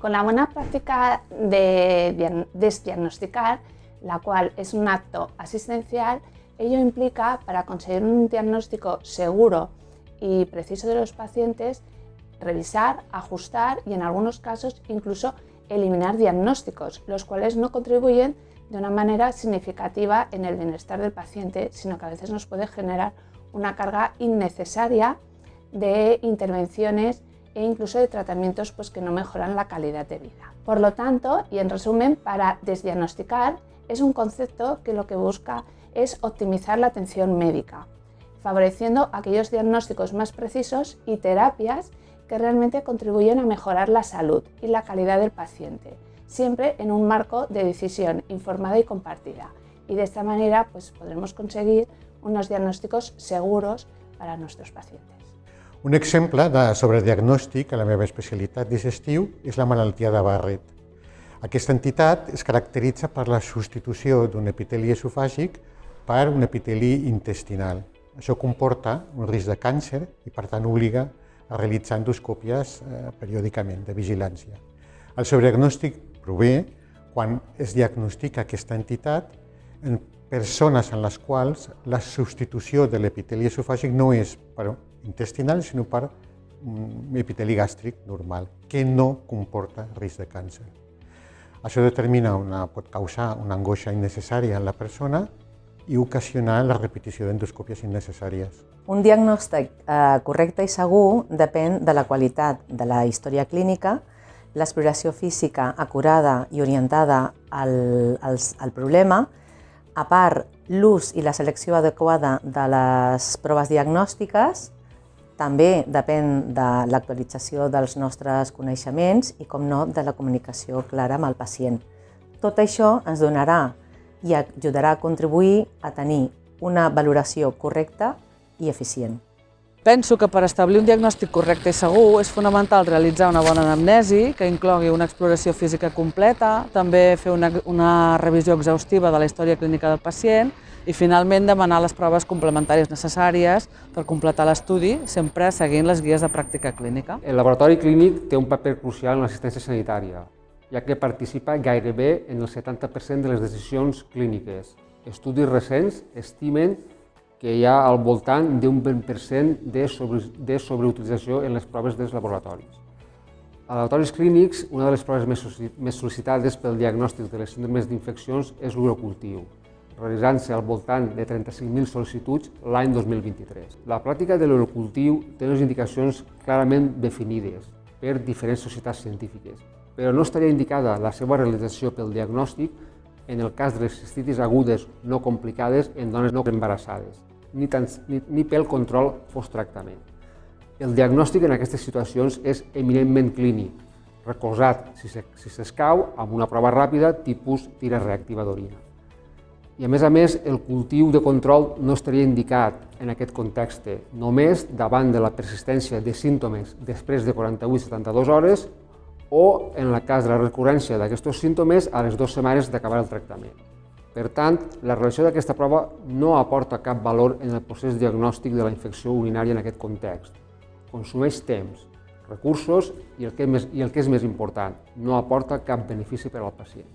Con la buena práctica de desdiagnosticar, la cual es un acto asistencial, ello implica, para conseguir un diagnóstico seguro y preciso de los pacientes, revisar, ajustar y en algunos casos incluso eliminar diagnósticos, los cuales no contribuyen de una manera significativa en el bienestar del paciente, sino que a veces nos puede generar una carga innecesaria de intervenciones e incluso de tratamientos que no mejoran la calidad de vida. Por lo tanto, y en resumen, para desdiagnosticar es un concepto que lo que busca es optimizar la atención médica, favoreciendo aquellos diagnósticos más precisos y terapias que realmente contribuyen a mejorar la salud y la calidad del paciente, siempre en un marco de decisión informada y compartida. Y de esta manera podremos conseguir unos diagnòstics segurs per a nostres pacients. Un exemple de sobrediagnòstic a la meva especialitat digestiu és la malaltia de Barrett. Aquesta entitat es caracteritza per la substitució d'un epiteli esofàgic per un epiteli intestinal. Això comporta un risc de càncer i, per tant, obliga a realitzar endoscòpies periòdicament de vigilància. El sobrediagnòstic prové quan es diagnostica aquesta entitat en persones en les quals la substitució de l'epiteli esofàgic no és per intestinal, sinó per un epiteli gàstric normal, que no comporta risc de càncer. Això pot causar una angoixa innecessària en la persona i ocasionar la repetició d'endoscòpies innecessàries. Un diagnòstic correcte i segur depèn de la qualitat de la història clínica, l'exploració física acurada i orientada al problema, a part, l'ús i la selecció adequada de les proves diagnòstiques també depèn de l'actualització dels nostres coneixements i, com no, de la comunicació clara amb el pacient. Tot això ens donarà i ajudarà a contribuir a tenir una valoració correcta i eficient. Penso que per establir un diagnòstic correcte i segur és fonamental realitzar una bona anamnesi que inclogui una exploració física completa, també fer una revisió exhaustiva de la història clínica del pacient i finalment demanar les proves complementàries necessàries per completar l'estudi, sempre seguint les guies de pràctica clínica. El laboratori clínic té un paper crucial en l'assistència sanitària, ja que participa gairebé en el 70% de les decisions clíniques. Estudis recents estimen que hi ha al voltant d'un 20% de sobreutilització en les proves dels laboratoris. A laboratoris clínics, una de les proves més sol·licitades pel diagnòstic de les síndromes d'infeccions és l'urocultiu, realitzant-se al voltant de 35.000 sol·licituds l'any 2023. La pràctica de l'urocultiu té unes indicacions clarament definides per diferents societats científiques, però no estaria indicada la seva realització pel diagnòstic en el cas de les cistitis agudes no complicades en dones no embarassades, ni pel control posttractament. El diagnòstic en aquestes situacions és eminentment clínic, recolzat, si s'escau, amb una prova ràpida tipus tira reactiva d'orina. I a més, el cultiu de control no estaria indicat en aquest context, només davant de la persistència de símptomes després de 48-72 hores o, en el cas de la recurrència d'aquests símptomes, a les 2 setmanes d'acabar el tractament. Per tant, la realització d'aquesta prova no aporta cap valor en el procés diagnòstic de la infecció urinària en aquest context. Consumeix temps, recursos i el que és més important, no aporta cap benefici per al pacient.